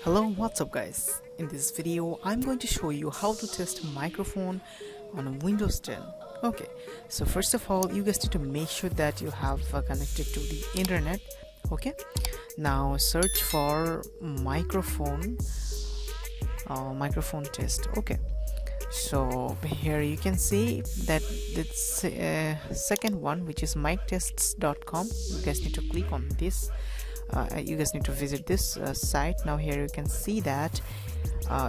Hello, what's up guys? In this video I'm going to show you how to test a microphone on a Windows 10. Okay, so first of all you guys need to make sure that you have connected to the internet. Okay, now search for microphone test. Okay, so here you can see that it's second one, which is mictests.com. You guys need to click on this. You guys need to visit this site. Now here you can see that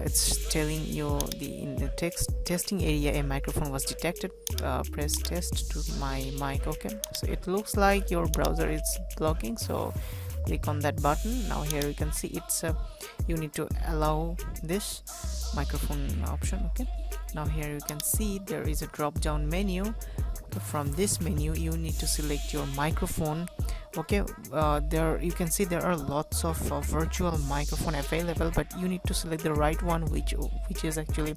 it's telling you in the testing area a microphone was detected. Press test to my mic. Okay, so it looks like your browser is blocking, so click on that button. Now here you can see it's you need to allow this microphone option. Okay, now here you can see there is a drop down menu. From this menu you need to select your microphone. Okay, there you can see there are lots of virtual microphone available, but you need to select the right one which is actually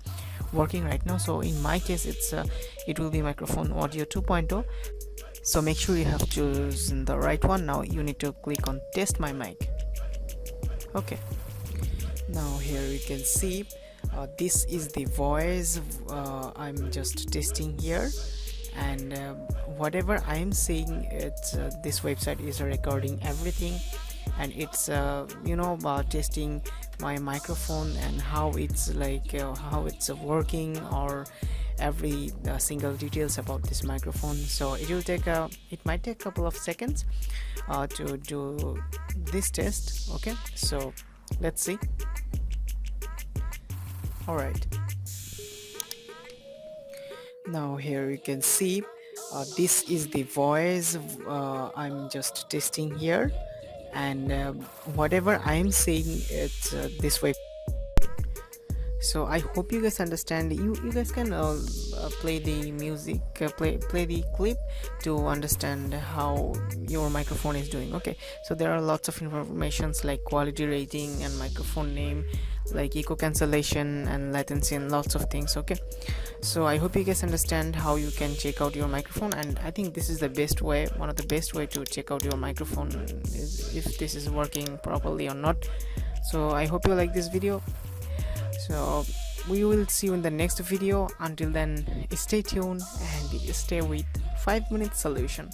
working right now. So in my case it will be microphone audio 2.0, so make sure you have chosen the right one. Now you need to click on test my mic. Okay, now here you can see this is the voice. I'm just testing here, and whatever I'm saying, it's this website is recording everything, and it's testing my microphone and how it's like how it's working, or every single details about this microphone. So it might take a couple of seconds to do this test. Okay, so let's see. All right, now here you can see this is the voice. I'm just testing here, and whatever I'm saying, it's this way. So I hope you guys understand. You guys can play the music, play the clip to understand how your microphone is doing. Okay, so there are lots of informations like quality rating and microphone name, like echo cancellation and latency, and lots of things. Okay, so I hope you guys understand how you can check out your microphone, and I think this is the best way, one of the best way to check out your microphone, is if this is working properly or not. So I hope you like this video. So we will see you in the next video. Until then, stay tuned and stay with 5 Minute Solution.